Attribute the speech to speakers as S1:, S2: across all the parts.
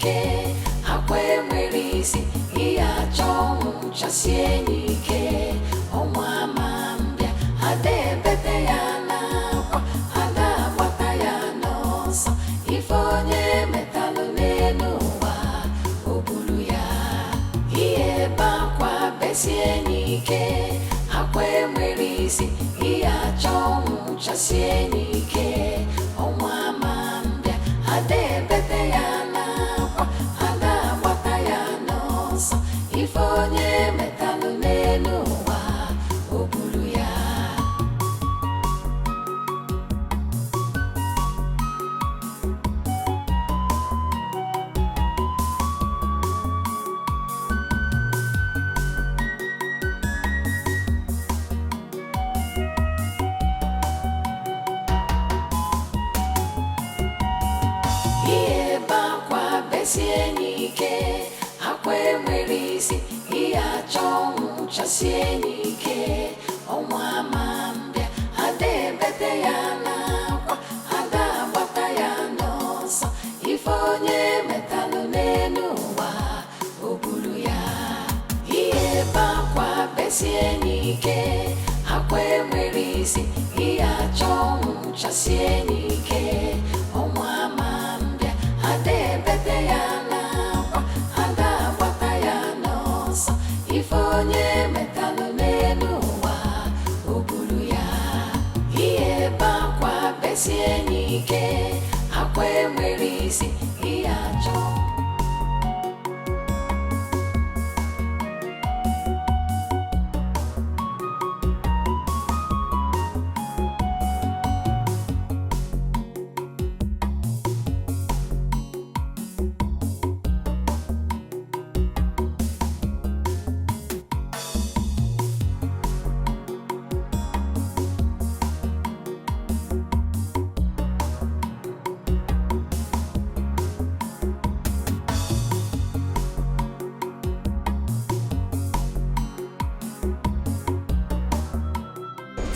S1: nike akwe mwerisi iya chomu chasie nike omwa mambia ade bete yana kwa ada bata yana so ifonye metalu nenuwa obulu ya iye bakwa besie nike akwe mwerisi iya chomu chasie nike omwa mambia ade bete yana kwa ada bata yana so ifonye metalu nenuwa obulu ya iye bakwa besie nike akwe mwerisi iya chomu chasie nike omwa mambia ade bete yana kwa ada bata yana so ifonye metalu nenuwa obulu ya iye bakwa besie nike akwe mwerisi iya chomu chasie nike omwa mambia ade bete yana kwa ada bata yana so ifonye metalu nenuwa obulu ya iye bakwa besie nike akwe mwerisi iya chomu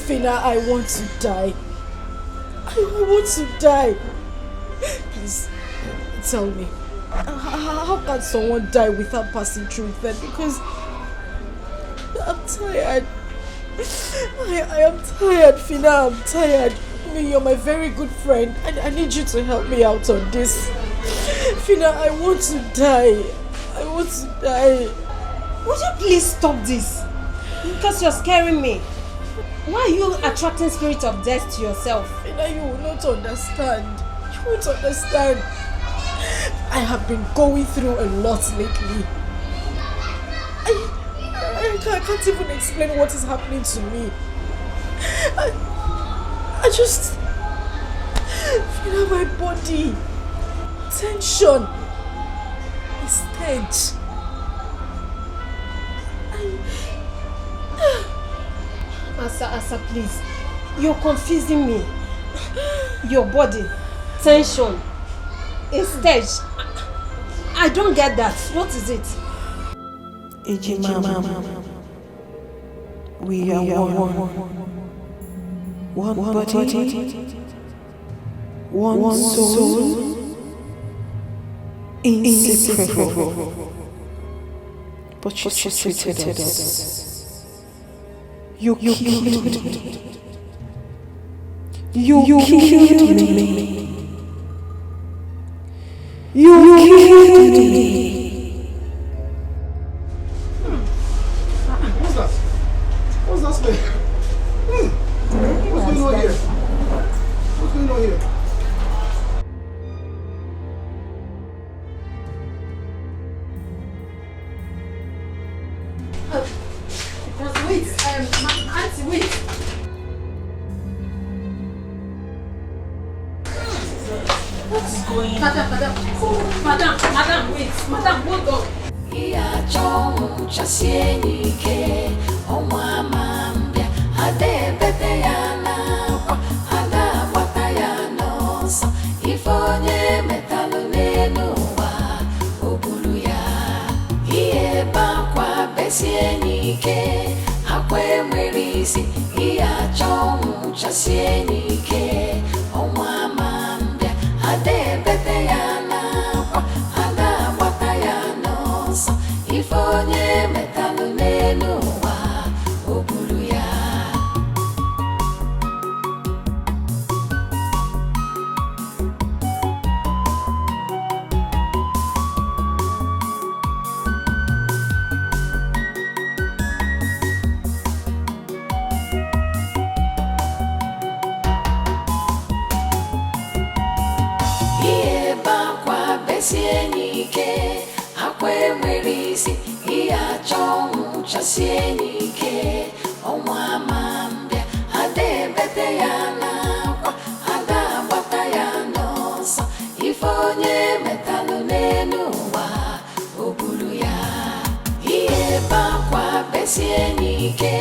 S2: Fina, I want to die. I want to die. Please, tell me. How can someone die without passing through that? Because I'm tired. I am tired, Fina. I'm tired. I mean, you're my very good friend. I need you to help me out on this. Fina, I want to die. I want to die.
S3: Would you please stop this? Because you're scaring me. Why are you attracting spirit of death to yourself?
S2: Fina, you will not understand. You won't understand. I have been going through a lot lately. I can't even explain what is happening to me. I just feel my body tension is tense.
S3: Asa, please. You're confusing me. Your body, tension, a stage. I don't get that. What is it?
S4: Ejimama, we are one body, one soul, inseparable. But you treated us. You killed me. You killed me. You killed me.
S5: What's that? What's that smell? What's going on here? What's going on here?
S2: Wait, auntie, wait. What is going on? Madam, wait. Madam, hold on.
S1: iya chomu chasie nike omwa mambia ade bete yana kwa ada bata yana so ifonye metalu nenuwa obulu ya iye bakwa besie nike akwe mwerisi iya chomu chasie nike omwa mambia ade bete yana kwa ada n'ike akwa enwere isi ihe achọ ọnwụ chasie n'ike ọnwa ama mbịa ada ebete ya n'akwa ada agbata ya n'ọsọ ife onye metalụ n'elu ụwa o buru ya ihe bakwa besie n'ike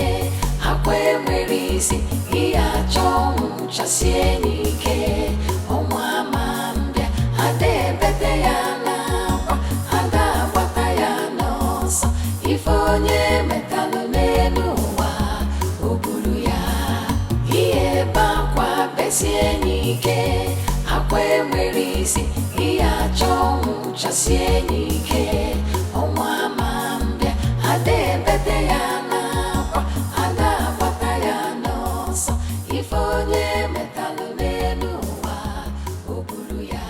S1: akwa enwere isi ihe achọ ọnwụ chasie n'ike ọnwa ama mbịa ada ebete ya n'akwa ada agbata ya n'ọsọ ife onye metalụ n'elu ụwa o buru ya ihe bakwa besie n'ike akwa enwere isi ihe achọ ọnwụ chasie n'ike ọnwa ama mbịa ada ebete ya n'akwa ada agbata ya n'ọsọ ife onye metalụ n'elu ụwa o buru ya.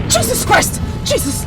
S2: Jesus Christ! Jesus!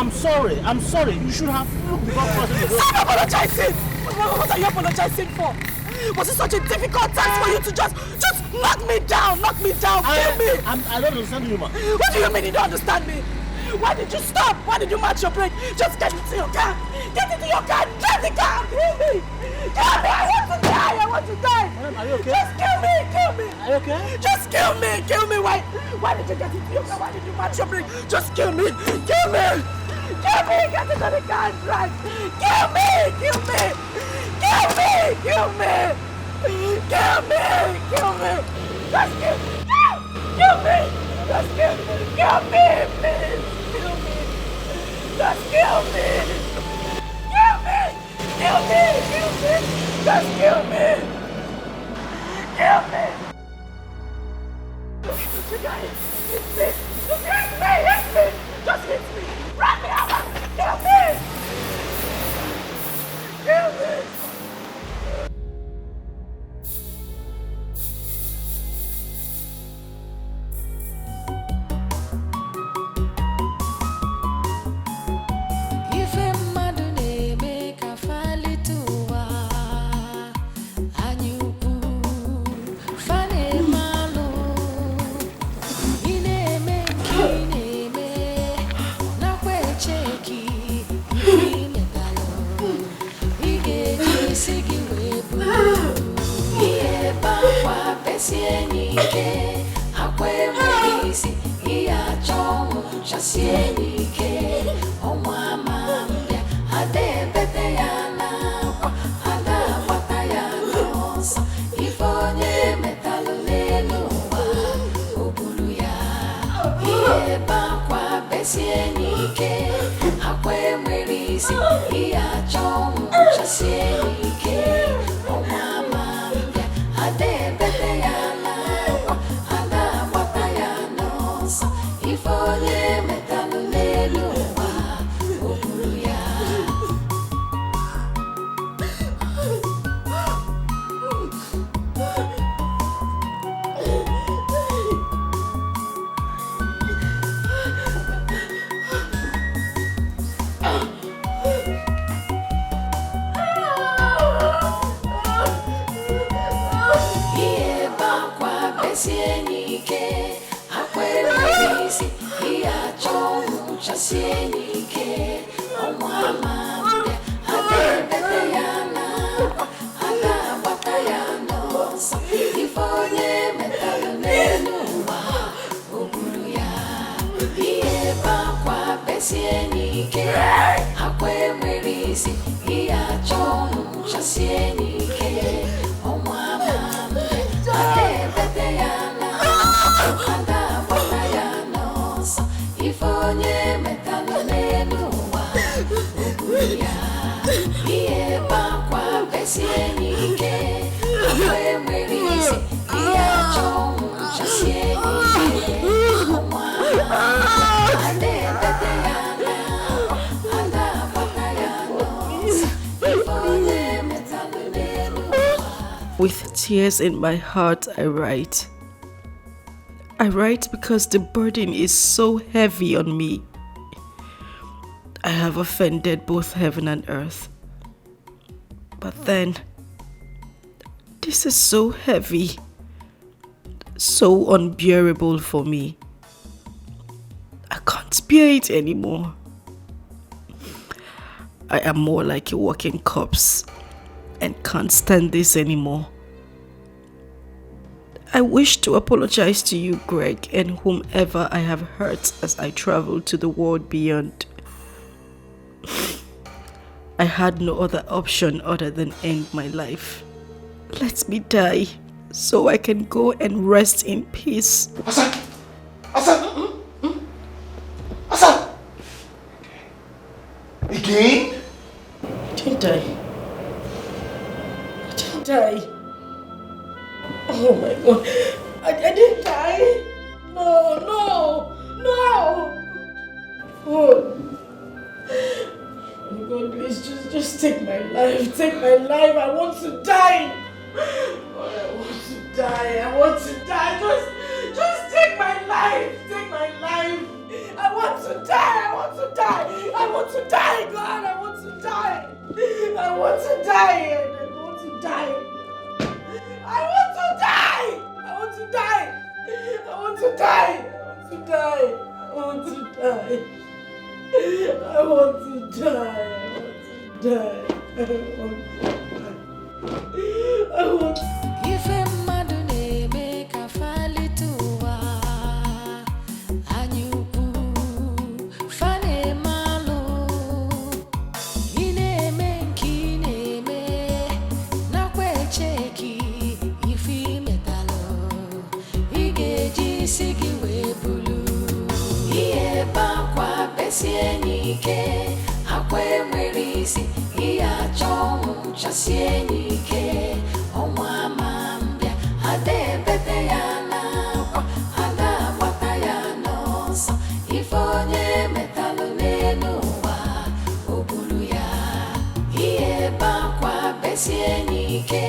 S5: I'm sorry. I'm sorry. You should have looked before crossing the road.
S2: Stop apologizing! What are you apologizing for? Was it such a difficult task for you to just knock me down, kill me?
S5: I don't understand you, man.
S2: What do you mean you don't understand me? Why did you stop? Why did you match your brake? Just get into your car. Get into your car. Drive the car. Kill me. Kill me. I want to die.
S5: Madam, are you okay?
S2: Just kill me.
S5: Are you okay?
S2: Just kill me. Why did you get into your car? Why did you match your brake? Just kill me. Get into the car and drive. Kill me. Just kill me. Just please. Just kill me. Just hit me. Run me over. Kill me.
S1: Ife mmadụ na-eme ka falite ụwa anyị ukwu fa na-eme alụ ị na-eme nke ị na-eme nakwa echeki ị metalụ ị ga-eji isi gị wee buru ihe bakwa besie n'ike akwa enweghị isi ihe achọ ọnwụ chasie n'ike ọnwa ama mbịa ada ebete ya n'akwa ada agbata ya n'ọsọ ife onye metalụ n'elu ụwa o buru ya ihe bakwa besie n'ike akwa enwere isi ihe achọ ọnwụ chasie n'ike ọnwa ama mbịa ada ebete ya n'akwa ada agbata ya n'ọsọ ife onye metalụ n'elu ụwa o buru ya ihe bakwa besie n'ike akwa enweghị isi ihe achọ ọnwụ chasie n'ike ọnwa ama mbịa ada ebete ya n'akwa ada agbata ya n'ọsọ ife onye metalụ n'elu ụwa o buru ya ihe bakwa besie n'ike akwa enwere isi ihe achọ ọnwụ chasie n'ike ọnwa ama mbịa ada ebete ya n'akwa ada agbata ya n'ọsọ ife onye metalụ n'elu ụwa o buru ya ihe bakwa besie n'ike akwa enwere isi ihe achọ ọnwụ chasie n'ike ọnwa ama ada ebete ya n'akwa ada agbata ya n'ọsọ ife onye metalụ n'elu ụwa.
S4: With tears in my heart, I write. I write because the burden is so heavy on me. I have offended both heaven and earth. But then, this is so heavy, so unbearable for me. I can't bear it anymore. I am more like a walking corpse and can't stand this anymore. I wish to apologize to you, Greg, and whomever I have hurt as I travel to the world beyond. I had no other option other than end my life. Let me die so I can go and rest in peace.
S5: Hassan! Again?
S2: I didn't die. Oh my God. I didn't die. No. Oh my God, please just take my life. Take my life. I want to die. God, I want to die. Just take my life. Take my life. I want to die. to die, God! I want to die! I want to die! I want to die! I want to die! I want to die! I want to die! I want to die! I want to die! I want to die! I want to die! I want to die!
S1: Ife mmadụ na-eme ka falituwa anyị ukwu fa na-eme alụ ị na-eme nke ị na-eme nakwa echeki ife imetalụ ị ga-eji isi gị wee bulu ihe ebe akwa besie n'ike akwa enwere isi ihe achọ ọnwụ chasie n'ike ọnwa ma mbịa ada ebete ya n'akwa ada agbata ya n'ọsọ ife onye metalụ n'elu ụwa o buru ya ihe ebe akwa besie n'ike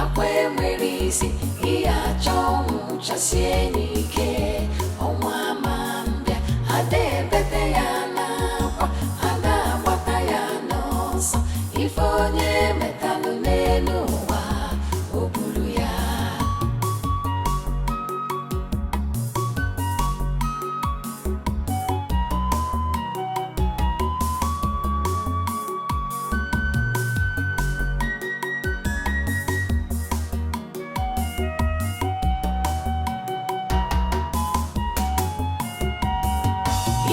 S1: akwa enwere isi ihe achọ ọnwụ chasie n'ike ọnwa ma mbịa ada ebete ya n'akwa ada agbata ya n'ọsọ ife onye metalụ n'elu ụwa o buru ya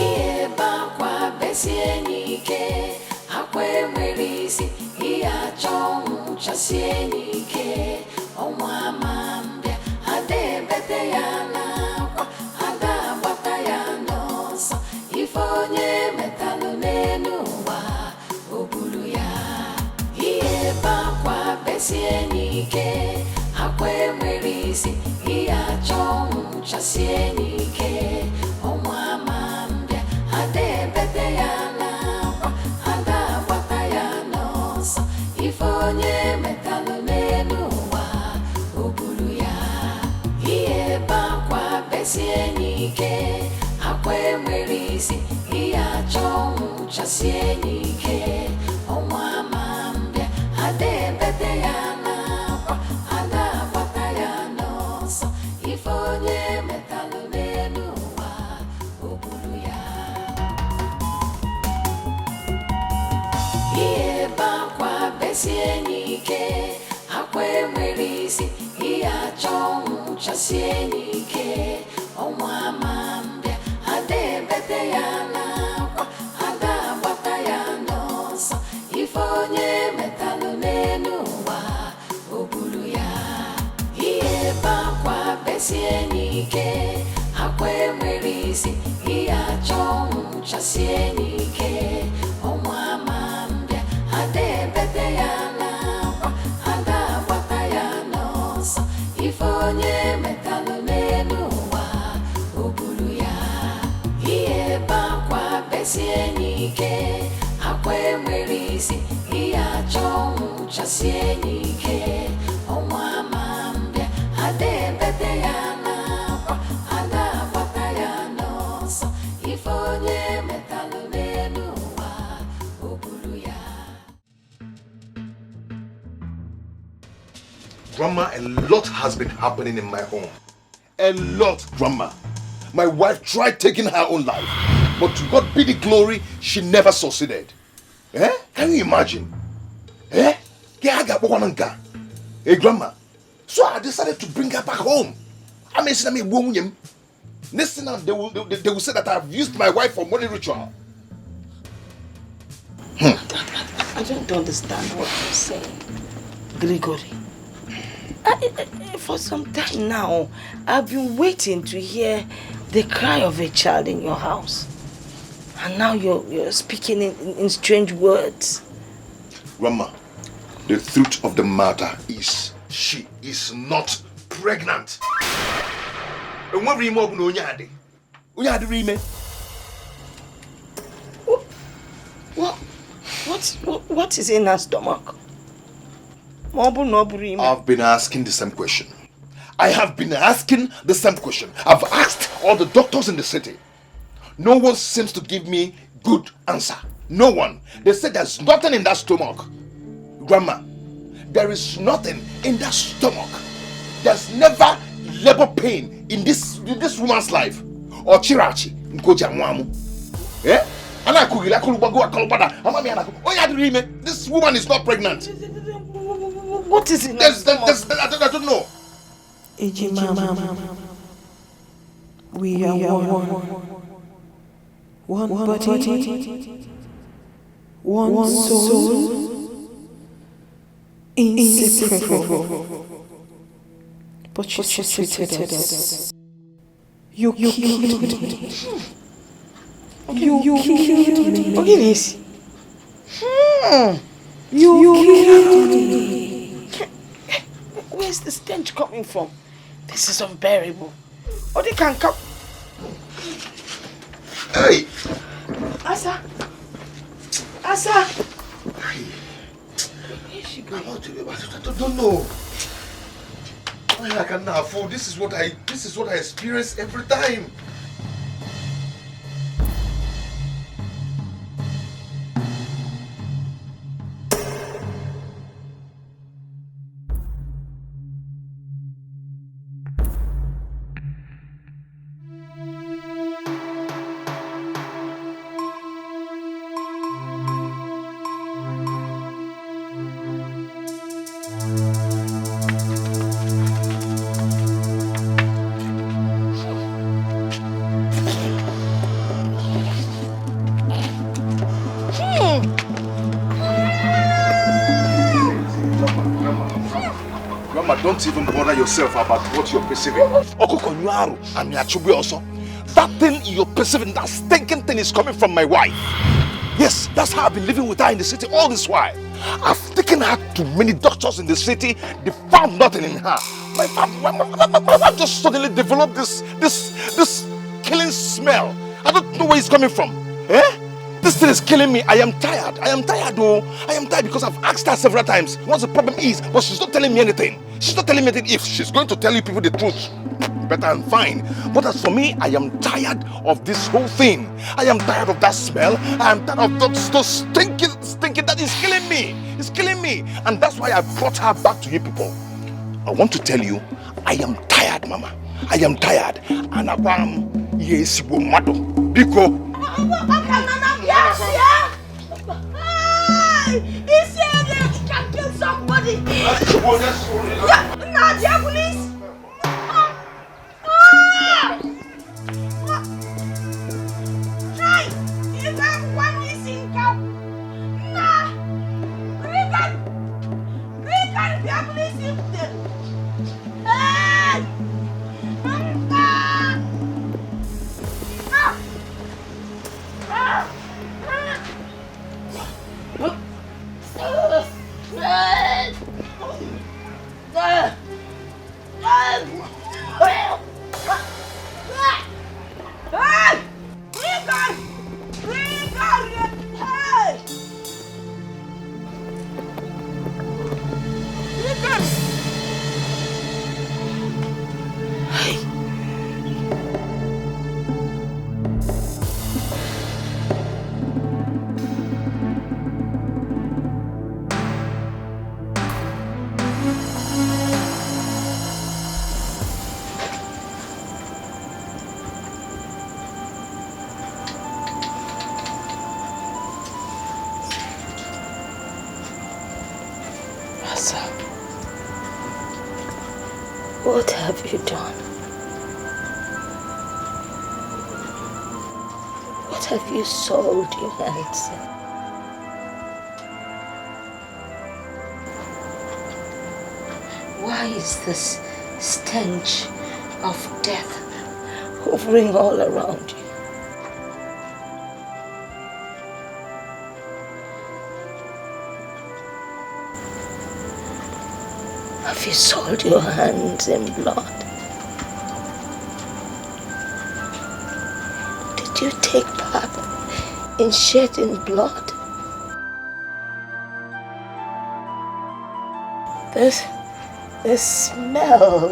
S1: ihe ebe akwa besie n'ike akwa enwere isi ihe achọ ọnwụ chasie n'ike ọnwa ma mbịa ada ebete ya n'akwa ada agbata ya n'ọsọ ife onye metalụ n'elu ụwa o buru ya ihe ebe akwa besie n'ike akwa enwere isi ihe achọ ọnwụ chasie n'ike ọnwa ma mbịa ada ebete ya n'akwa ada agbata ya n'ọsọ ife onye metalụ n'elu ụwa o buru ya ihe ebe akwa besie n'ike akwa enwere isi ihe achọ ọnwụ chasie n'ike ọnwa ma mbịa ada ebete ya n'akwa ada agbata ya n'ọsọ ife onye metalụ n'elu ụwa o buru ya ihe ebe akwa besie n'ike akwa enwere isi ihe achọ ọnwụ chasie n'ike ọnwa ma mbịa ada ebete ya n'akwa ada agbata ya n'ọsọ ife onye metalụ n'elu ụwa o buru ya ihe ebe akwa besie n'ike akwa enwere isi ihe achọ ọnwụ chasie n'ike ọnwa ma mbịa ada ebete ya n'akwa ada agbata ya n'ọsọ ife onye metalụ n'elu ụwa o buru ya ihe ebe akwa besie n'ike akwa enwere isi ihe achọ ọnwụ chasie n'ike ọnwa ma mbịa ada ebete ya n'akwa ada agbata ya n'ọsọ ife onye metalụ n'elu ụwa o buru ya
S5: Grandma, a lot has been happening in my home. A lot, Grandma. My wife tried taking her own life, but to God be the glory, she never succeeded. Eh? Can you imagine? Eh? Hey, Grandma. So I decided to bring her back home. Listen, they will say that I've used my wife for money ritual.
S4: I don't understand what you're saying, Gregory. For some time now, I've been waiting to hear the cry of a child in your house. And now you're speaking in strange words.
S5: Grandma, the truth of the matter is she is not pregnant. What
S4: is in her stomach?
S5: I've been asking the same question. I have been asking the same question. I've asked all the doctors in the city. No one seems to give me good answer. No one. They said there's nothing in that stomach. Grandma, there is nothing in that stomach. There's never labor pain in this woman's life. Or chirachi, nkojamwamu. Eh? This woman is not pregnant.
S2: What is it?
S5: I don't know.
S6: Ejima, we are one body, one soul, inseparable. But you treated us. You killed me. You killed me.
S2: Oginis.
S6: You killed me.
S2: Where's the stench coming from? This is unbearable. Oh, they can come.
S5: Hey!
S2: Asa! Asa!
S5: Hey. I don't know. I cannot afford. This is what I experience every time. Don't even bother yourself about what you're perceiving. And also. That thing you're perceiving, that stinking thing is coming from my wife. Yes, that's how I've been living with her in the city all this while. I've taken her to many doctors in the city. They found nothing in her. My wife just suddenly developed this killing smell. I don't know where it's coming from. Eh? This thing is killing me. I am tired though. I am tired because I've asked her several times what the problem is, but she's not telling me anything. She's not telling me anything. If she's going to tell you people the truth, better and fine. But as for me, I am tired of this whole thing. I am tired of that smell. I am tired of those stinking that is killing me. It's killing me. And that's why I brought her back to you people. I want to tell you, I am tired, Mama. I am tired. And I'm yes, Biko.
S3: Yes, he said he can kill somebody. Naija, police. Hey, you got one missing cow. Nah, we can be a police in there. Hey,
S1: What have you done? What have you sold your hands in? Why is this stench of death hovering all around you? Have you soiled your hands in blood? Did you take part in shedding blood? The smell,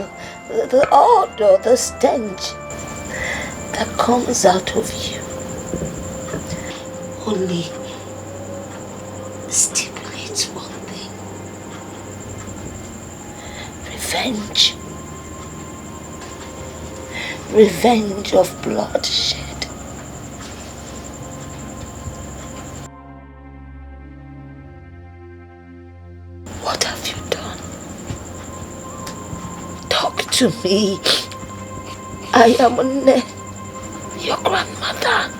S1: the odor, the stench that comes out of you. Only stipulates one thing. Revenge. Revenge of bloodshed. What have you done? Talk to me. I am your grandmother.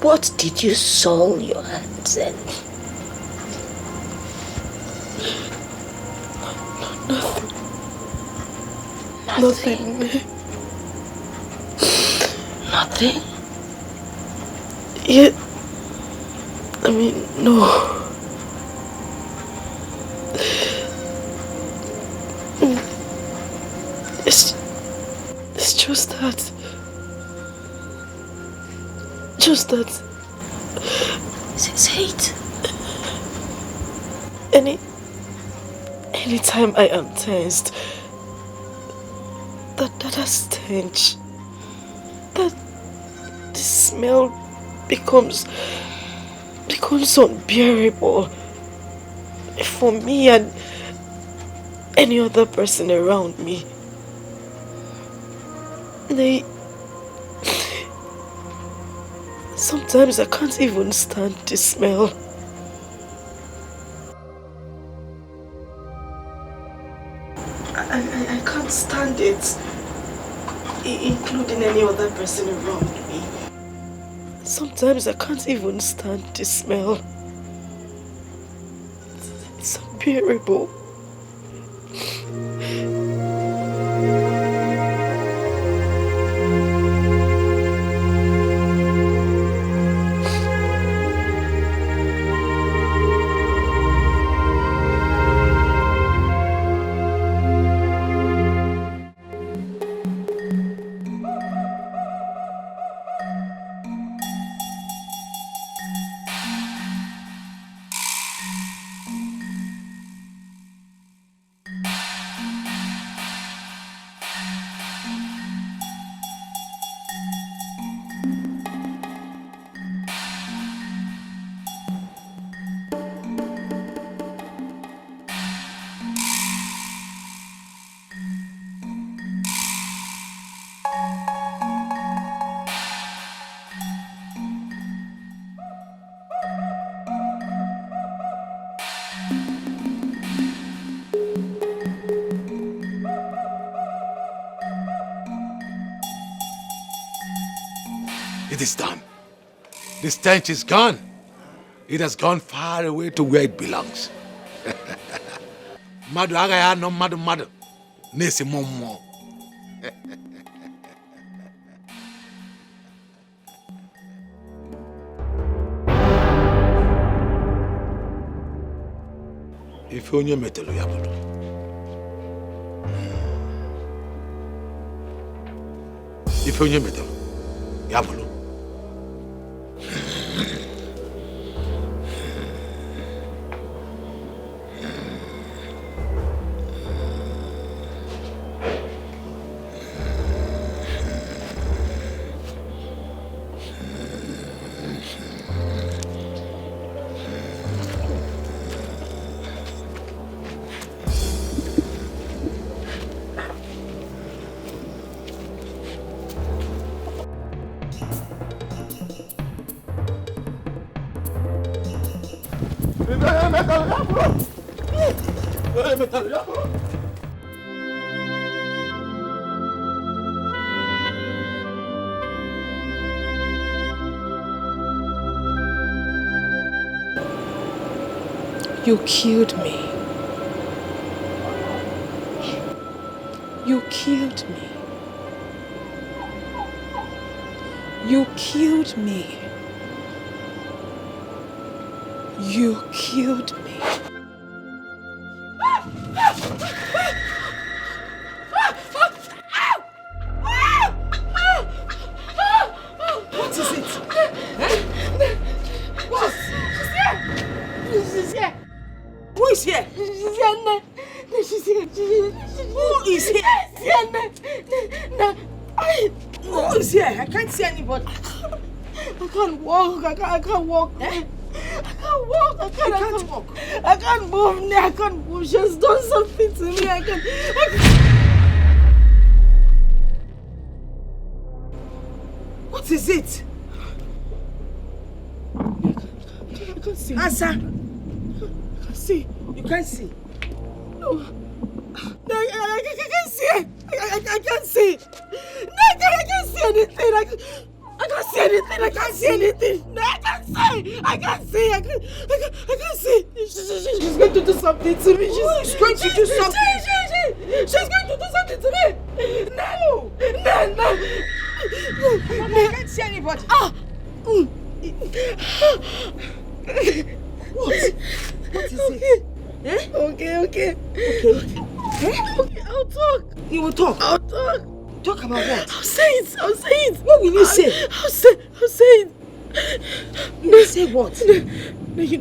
S1: What did you soil your hands in?
S4: Nothing.
S1: Nothing?
S4: Yeah. I mean, no. It's just that. Just that.
S1: Say it.
S4: Anytime I am tensed, that stench, that the smell becomes unbearable for me and any other person around me. Sometimes I can't even stand the smell. I can't stand it, including any other person around me. Sometimes I can't even stand the smell. It's unbearable.
S7: It is done. The stench is gone. It has gone far away to where it belongs. Madu agaya no madu. Nesi momo. If onye metelu yabulu. If onye metelu yabulu.
S6: You killed me. You killed me. You killed me. You killed me.
S2: What is it? What? She's here. Who is here? She's here. She's here. Who is here? Who is here? I can't see anybody. I can't walk. I can't walk. can't walk. I can't
S3: walk.
S2: I can't move. I can't move. She has done something to me. I can't.
S3: What is it?
S2: I can't see.
S3: Answer.
S2: I can't see.
S3: You can't see.
S2: No. No, I can't see it. I can't see. No, I can't see anything. I can't see anything. I can't see anything. No, I can't see. I can't see. I can't see. She's going to do something to me.
S3: She's going to do something.
S2: She's going to do something to me. No.
S3: I can't see anybody. What is it? Eh?
S2: Okay. Okay, I'll talk.
S3: You will talk.
S2: I'll talk.
S3: Talk about what?
S2: I'll say it.
S3: What will you say?
S2: I'll say it.
S3: You will say what?
S2: No, you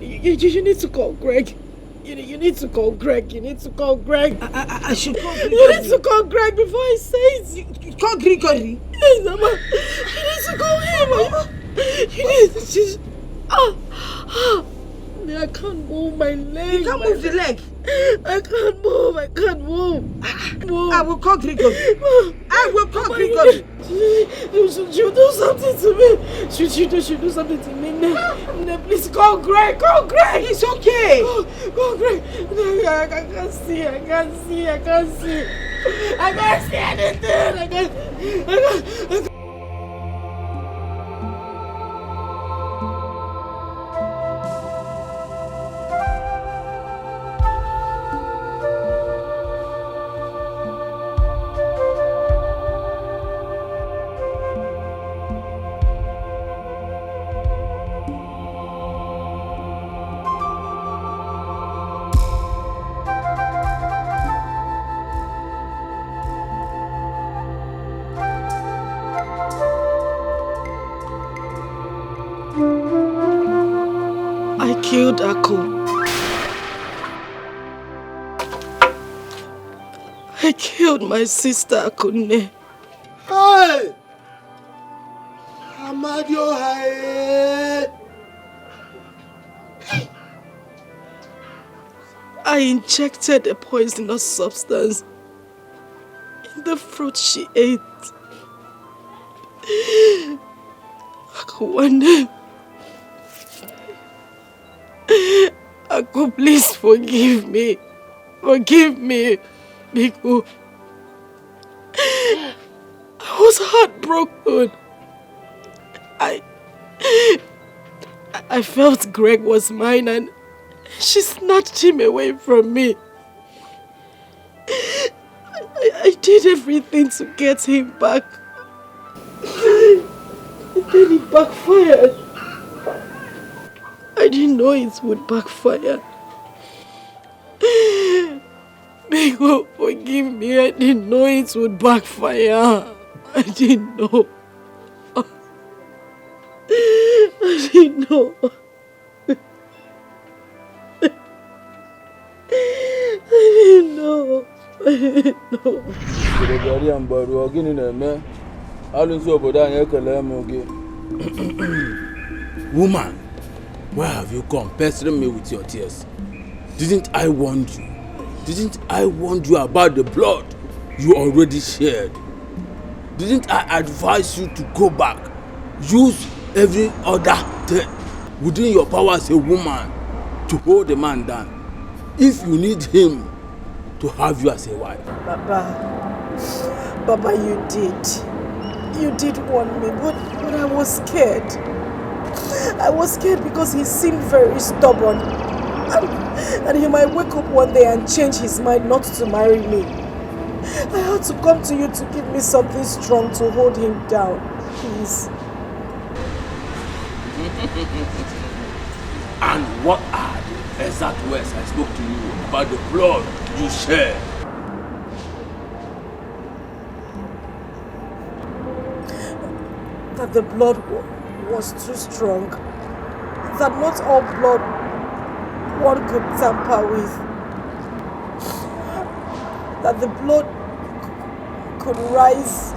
S2: need to call Greg. You need to call Greg.
S3: I should call Gregory.
S2: You need to call Greg before I say it.
S3: You call Gregory?
S2: Yes, Mama. You need to call him, Mama. You need to just... I can't move my leg.
S3: You can't move the leg.
S2: I can't move.
S3: I will call Gregory. Gregory.
S2: She'll do something to me. She'll do something to me. No, please call Greg.
S3: It's okay.
S2: Call Greg. No, I can't see. I can't see anything. I can't. I killed Ako. I killed my sister Akunne.
S7: Hey! Amadio Haye!
S2: I injected a poisonous substance in the fruit she ate. Ako, Ako, please forgive me. Forgive me, Biko. I was heartbroken. I felt Greg was mine and she snatched him away from me. I did everything to get him back. And then it backfired. I didn't know it would backfire. Biko, forgive me. I didn't know it would backfire. I didn't know. I didn't know.
S8: Woman, why have you come pestering me with your tears? Didn't I warn you? Didn't I warn you about the blood you already shed? Didn't I advise you to go back? Use every other thing within your power as a woman to hold the man down. If you need him to have you as a wife.
S2: Baba, you did. You did warn me, but I was scared. I was scared because he seemed very stubborn. And he might wake up one day and change his mind not to marry me. I had to come to you to give me something strong to hold him down. Please.
S8: And what are the exact words I spoke to you about the blood you shed?
S2: That the blood was too strong. That not all blood one could tamper with. That the blood could rise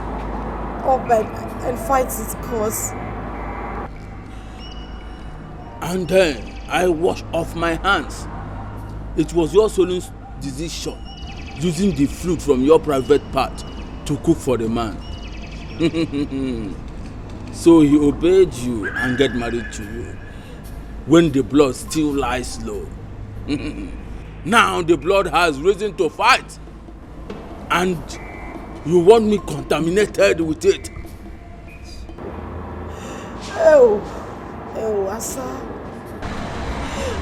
S2: up and fight its cause.
S8: And then I wash off my hands. It was your solemn decision, using the fluid from your private part to cook for the man. So he obeyed you and get married to you when the blood still lies low. Now the blood has risen to fight, and you want me contaminated with it.
S2: Oh, Asa.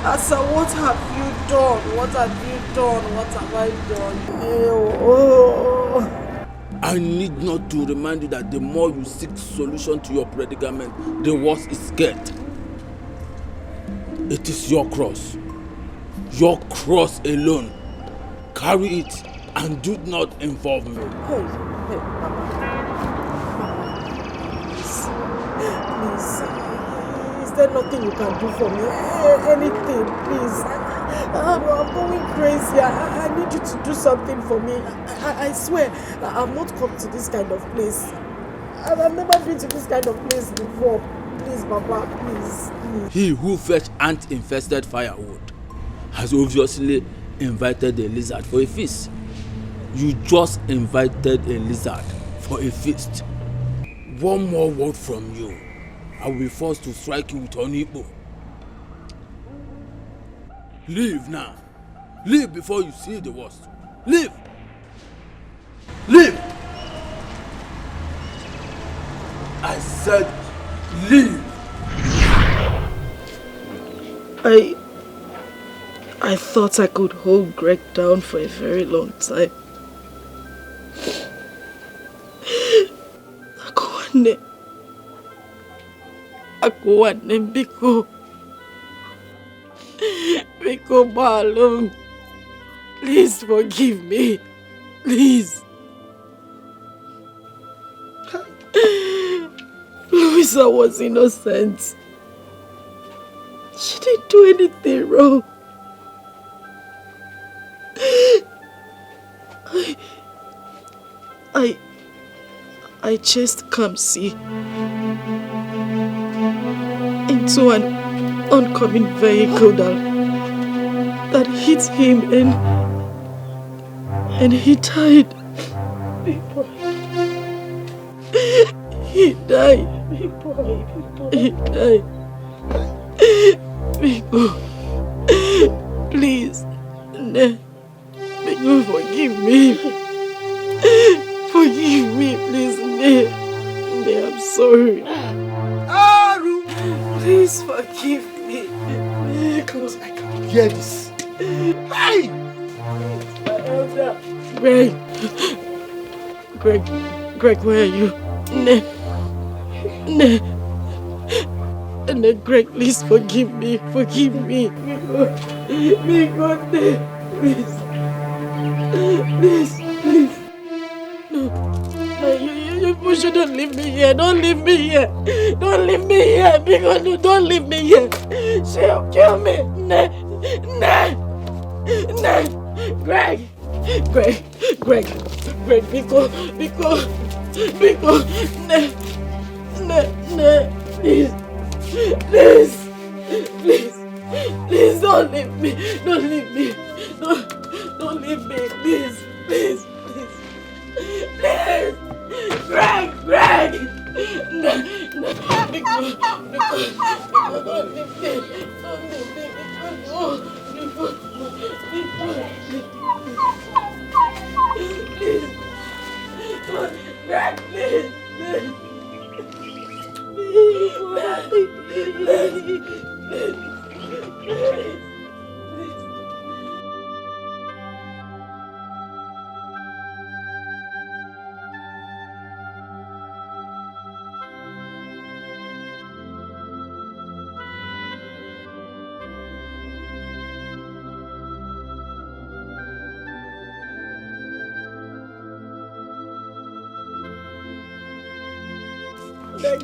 S2: Asa, what have you done? What have you done? What have I done? Oh.
S8: I need not to remind you that the more you seek solution to your predicament, the worse it gets. It is your cross alone. Carry it and do not involve me.
S2: Hey, Mama. Please. Is there nothing you can do for me? Anything, please. I'm going crazy. I need you to do something for me. I swear, I've not come to this kind of place. I've never been to this kind of place before. Please, Papa, please.
S8: He who fetched ant-infested firewood has obviously invited a lizard for a feast. You just invited a lizard for a feast. One more word from you, I will be forced to strike you with Ini Edo. Leave now. Leave before you see the worst. Leave. Leave. I said leave.
S4: I thought I could hold Greg down for a very long time. Akuane Biko Balong. Please forgive me. Please. Louisa was innocent. She didn't do anything wrong. I chased Kamsi into an oncoming vehicle that hit him and he died. He died. He died. Biko, please, Biko, forgive me. Forgive me, please, I'm sorry. Please forgive me.
S5: Because I can hear this. Hey!
S4: Greg, where are you? Greg, please forgive me. Forgive me. Please. No, you shouldn't leave me here. Don't leave me here. Don't leave me here. Because don't leave me here. She'll kill me. Greg, Biko, please, don't leave me, don't leave me, please, Greg, Biko, don't leave me, Greg, please.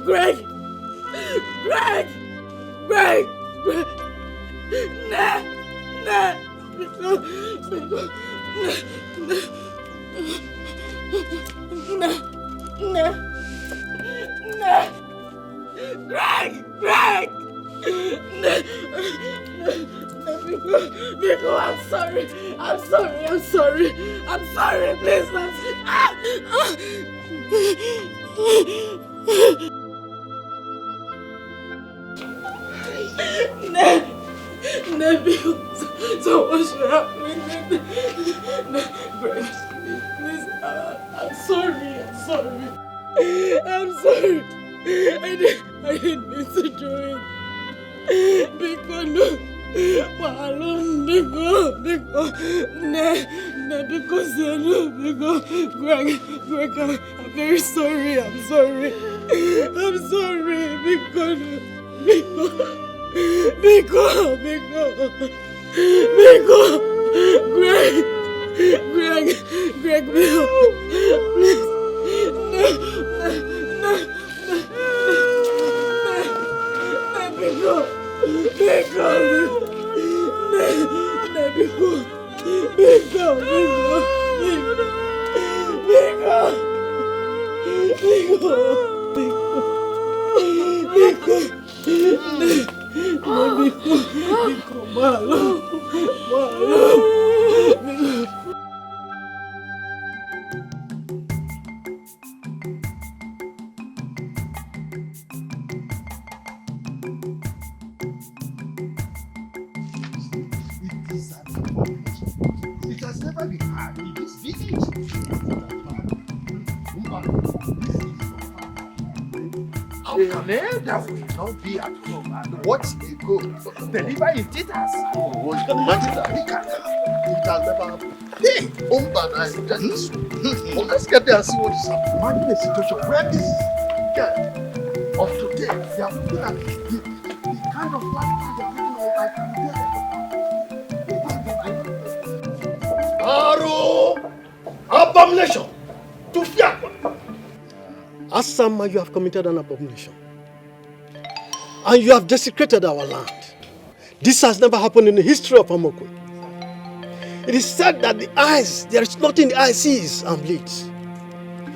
S4: Greg! Biko, I'm sorry. I'm sorry. I'm sorry. I'm sorry. Please, Biko, so what should happen? Please, I'm sorry. I'm sorry. I'm sorry. I didn't mean to do it. Biko, no. Greg, I'm very sorry. I'm sorry. I'm sorry. Biko, Greg, Bill, please,
S5: It has never been hard in this village. How can that will not be at home and watch a goat deliver in theaters? Oh, you can imagine that. It has never happened. Hey, let's get there and see what is happening. Imagine a situation where this girl of today, they are looking at the kind of life they are living like today. Aro! Abomination! To fear!
S9: Asama, you have committed an abomination. And you have desecrated our land. This has never happened in the history of Amokwe. It is said that the eyes, there is nothing the eye sees and bleeds.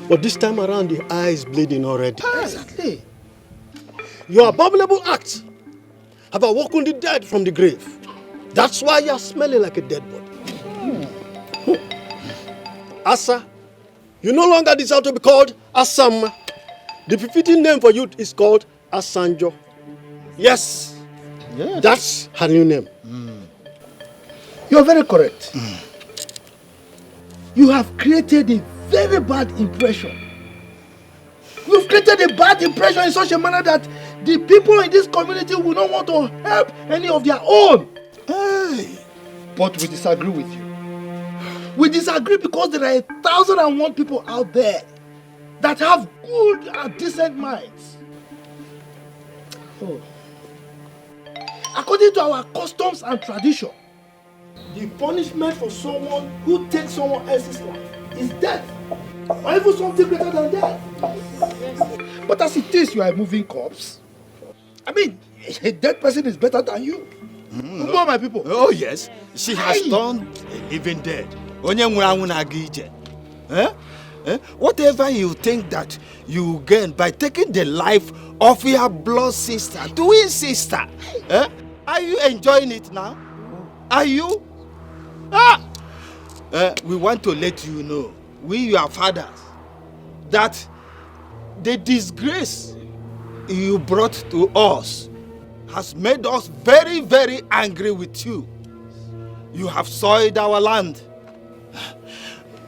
S9: But this time around, the eye is bleeding already.
S5: Exactly.
S9: Your abominable acts have awoken the dead from the grave. That's why you are smelling like a dead body. Asa, you no longer deserve to be called Asama. The befitting name for you is called Asanjo. Yes, that's her new name.
S5: You're very correct. You have created a very bad impression. You've created a bad impression in such a manner that the people in this community will not want to help any of their own. Hey. But we disagree with you. We disagree because there are 1,001 people out there that have good and decent minds. Oh. According to our customs and tradition, the punishment for someone who takes someone else's life is death, or even something greater than death. But as it is, you are a moving corpse. I mean, a dead person is better than you. Who my people?
S10: Oh yes, she has turned a living dead. Whatever you think that you gain by taking the life of your blood sister, twin sister, are you enjoying it now? Are you? We want to let you know, we your fathers, that the disgrace you brought to us has made us very, very angry with you. You have soiled our land.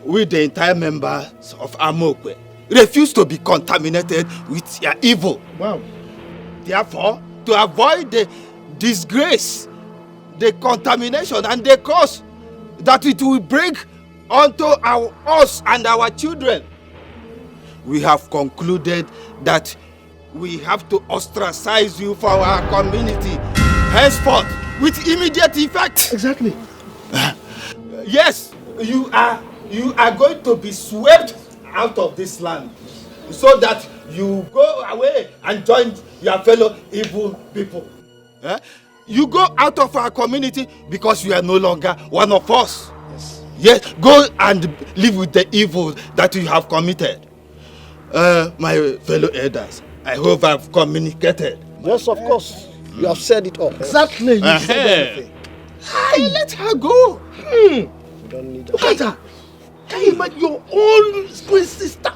S10: We, the entire members of Amokwe, refuse to be contaminated with your evil.
S5: Wow.
S10: Therefore, to avoid the disgrace, the contamination, and the curse that it will bring onto us and our children, we have concluded that we have to ostracize you from our community henceforth with immediate effect.
S5: Exactly.
S10: Yes, you are going to be swept out of this land so that you go away and join your fellow evil people. You go out of our community because you are no longer one of us. Yes, go and live with the evil that you have committed. My fellow elders, I hope I've communicated.
S9: Yes, of course. You have said it all.
S10: Exactly. You said everything. Hey, let her go.
S9: You don't need
S10: Look at her. Can you imagine your own twin sister?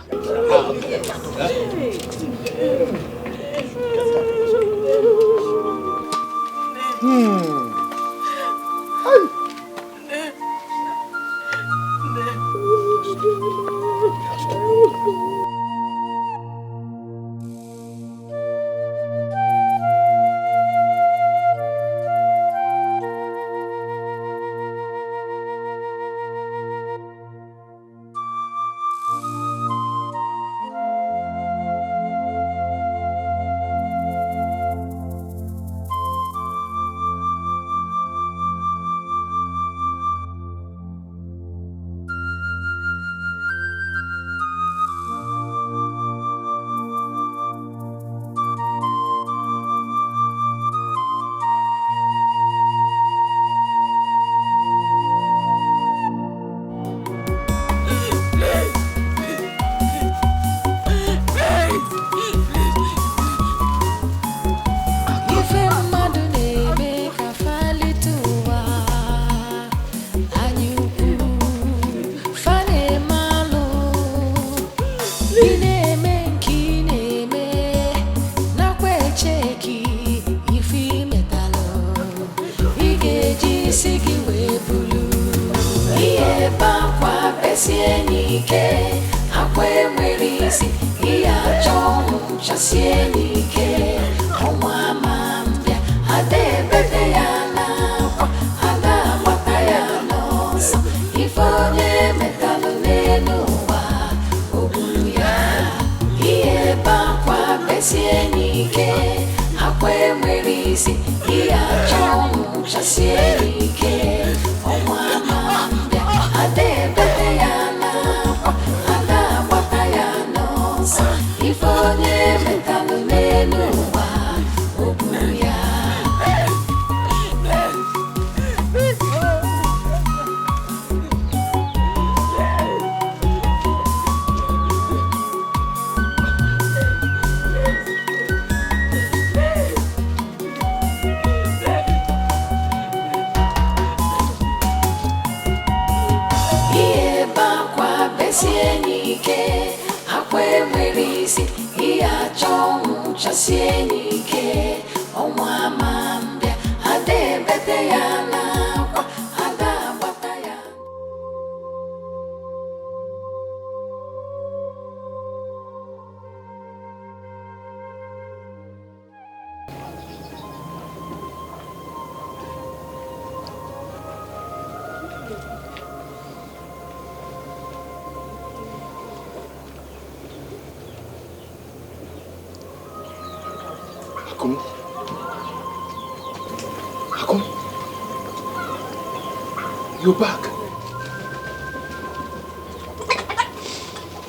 S5: You're back.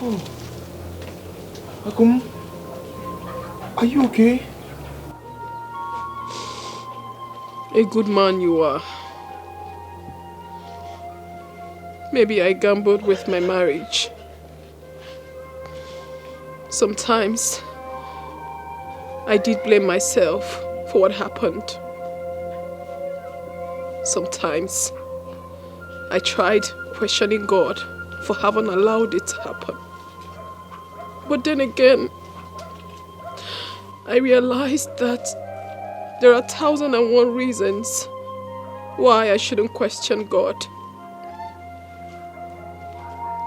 S5: Oh. Akum, are you okay?
S6: A good man you are. Maybe I gambled with my marriage. Sometimes I did blame myself for what happened. Sometimes I tried questioning God for having allowed it to happen. But then again, I realized that there are 1,001 reasons why I shouldn't question God.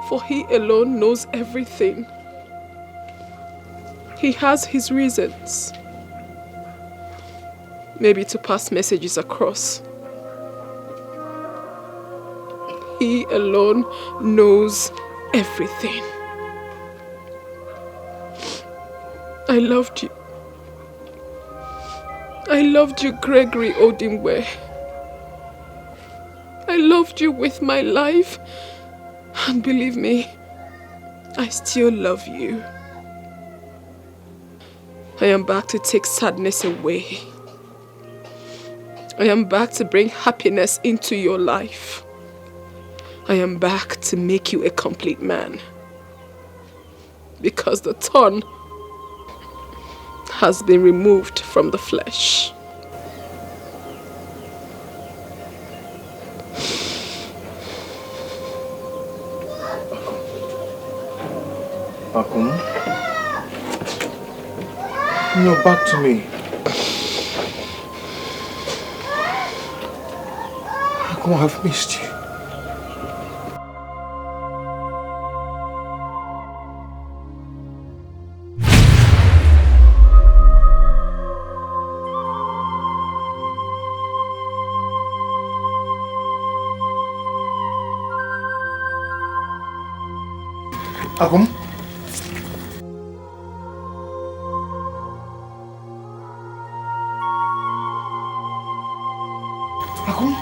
S6: For He alone knows everything. He has His reasons. Maybe to pass messages across. He alone knows everything. I loved you. I loved you, Gregory Odimwe. I loved you with my life. And believe me, I still love you. I am back to take sadness away. I am back to bring happiness into your life. I am back to make you a complete man. Because the thorn has been removed from the flesh.
S5: Akum, you're back to me. Akum, I've missed you. Akum? Akum?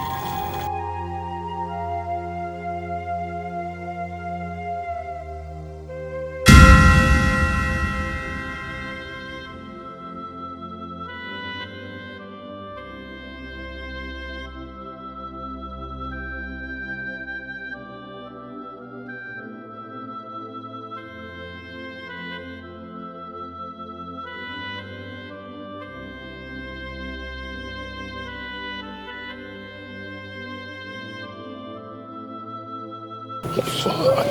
S5: You saw at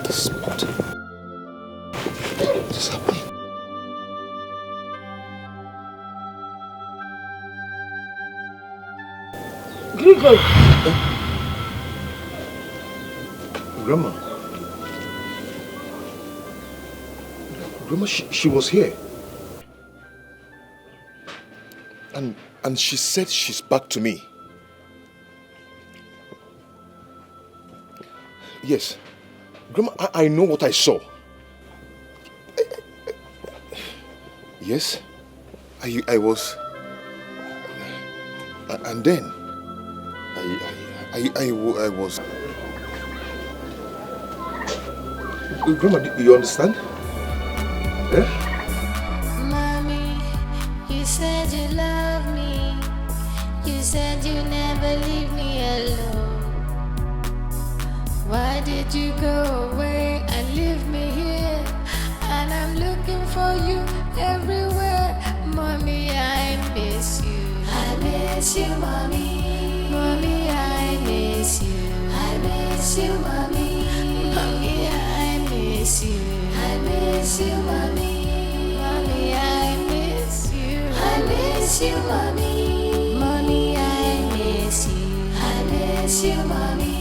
S5: the spot. What is happening?
S2: Grigor!
S5: Grandma. Grandma, she was here. And she said she's back to me. Yes. Grandma, I know what I saw. Yes. I was... And then... I was... Grandma, do you understand? Eh?
S1: Mommy, you said you love me. You said you never leave me alone. Why did you go away and leave me here? And I'm looking for you everywhere. Mommy, I miss you. I miss you, mommy. Mommy, I miss you. I miss you, mommy. Mommy, I miss you. I miss you, mommy. Mommy, I miss you. I miss you, mommy. Mommy, I miss you. I miss you, mommy.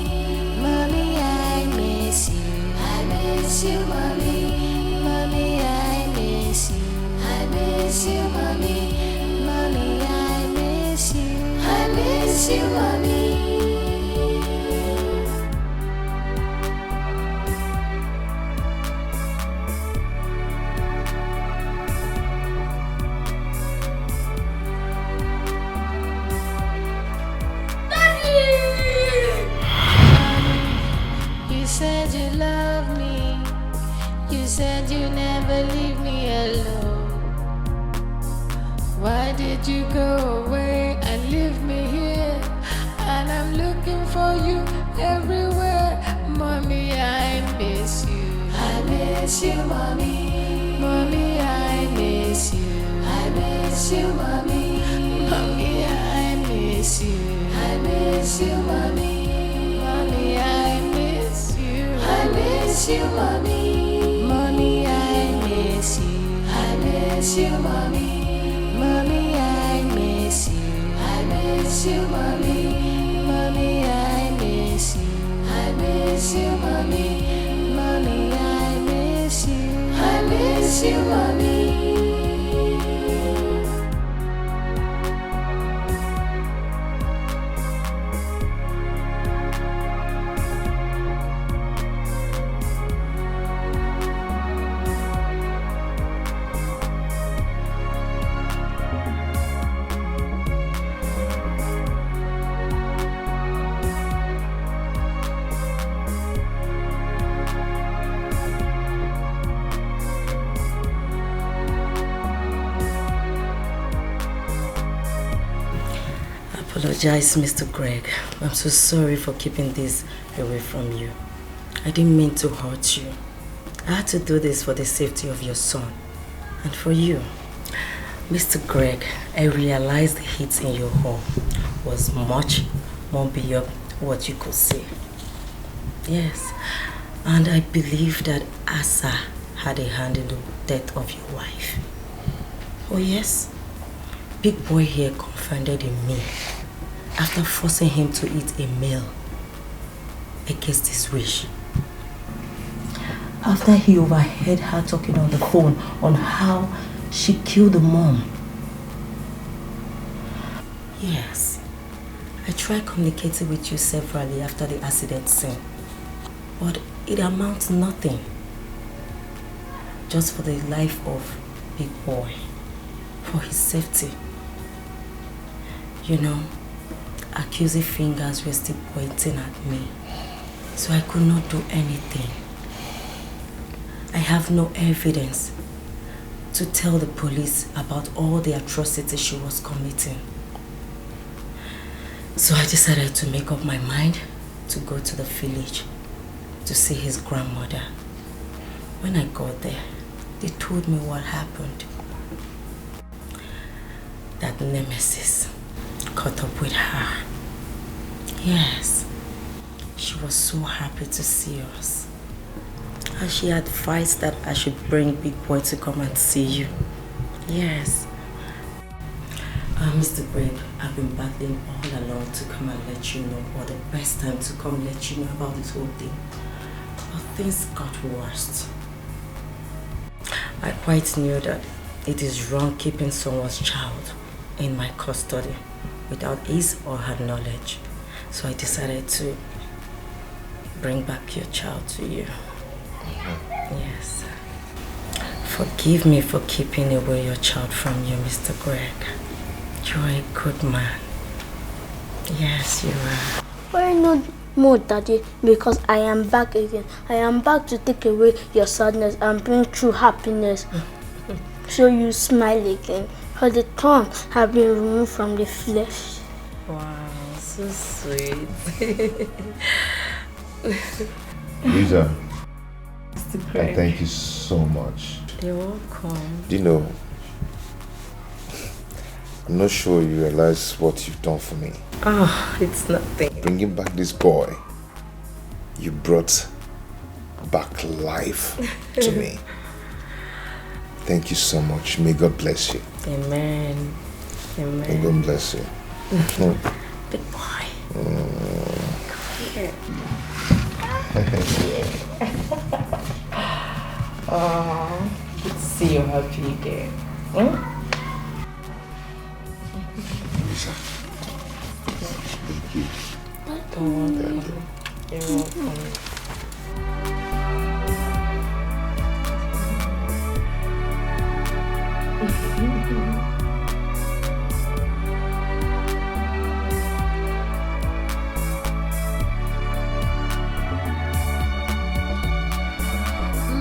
S1: Mommy, I miss you. I miss you, mommy. Mommy, I miss you. I miss you, mommy. Mommy, I miss you. I miss you, mommy. You said you love me. You said you never leave me alone. Why did you go away and leave me here? And I'm looking for you everywhere. Mommy, I miss you. I miss you, mommy. Mommy, I miss you. I miss you, mommy. Mommy, I miss you. I miss you, mommy. Mommy, I miss you. I miss you, mommy. Mommy, I miss you. I miss you, mommy. Mommy, I miss you. I miss you, mommy. Mommy, I miss you. I miss you, mommy. Mommy, I miss you. I miss you, mommy.
S11: Apologize, Mr. Greg. I'm so sorry for keeping this away from you. I didn't mean to hurt you. I had to do this for the safety of your son and for you. Mr. Greg, I realized the heat in your home was much more beyond what you could see. Yes, And I believe that Asa had a hand in the death of your wife. Oh yes? Big boy here confided in me after forcing him to eat a meal against his wish. After he overheard her talking on the phone on how she killed the mom. Yes, I tried communicating with you severally after the accident scene, but it amounts to nothing. Just for the life of Big Boy, for his safety. You know, accusing fingers were still pointing at me, so I could not do anything. I have no evidence to tell the police about all the atrocities she was committing. So I decided to make up my mind to go to the village to see his grandmother. When I got there, they told me what happened. That Nemesis caught up with her. Yes, she was so happy to see us. And she advised that I should bring Big Boy to come and see you. Yes. Mr. Greg, I've been battling all along to come and let you know, or the best time to come let you know about this whole thing. But things got worse. I quite knew that it is wrong keeping someone's child in my custody without his or her knowledge. So I decided to bring back your child to you. Yes. Forgive me for keeping away your child from you, Mr. Greg. You're a good man. Yes, you are.
S12: Why not more, Daddy? Because I am back again. I am back to take away your sadness and bring true happiness. So you smile again. For the thorns have been removed from the flesh.
S11: Wow, so sweet.
S5: Lisa,
S11: Mr. Greg.
S5: thank you so much.
S11: You're welcome.
S5: Do you know, I'm not sure you realize what you've done for me.
S11: Oh, it's nothing.
S5: Bringing back this boy, you brought back life to me. Thank you so much. May God bless you.
S11: Amen. Amen.
S5: May God bless you.
S11: Big boy. Oh, good to see you happy again.
S5: Lisa. Thank you.
S11: You're welcome.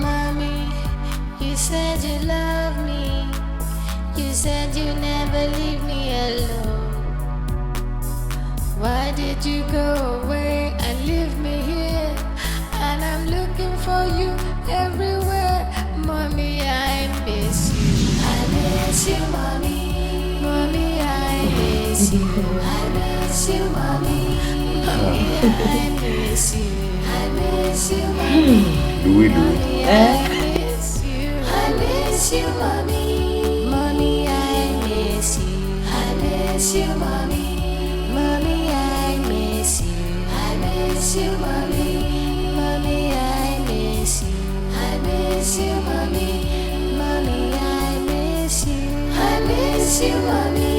S1: Mommy, you said you love me. You said you never leave me alone. Why did you go away and leave me here? And I'm looking for you everywhere. Mommy, I miss you. I miss you, Mommy. Mommy, I miss you. I miss you, Mommy. Mommy, I miss you. I miss you, Mommy. Mommy, I miss you. I miss you, Mommy. Mommy, I miss you. I miss you, Mommy. Mommy, I miss you. I miss you, Mommy. Mommy, I miss you. I miss you, Mommy. Mommy, I miss you. I miss you, Mommy.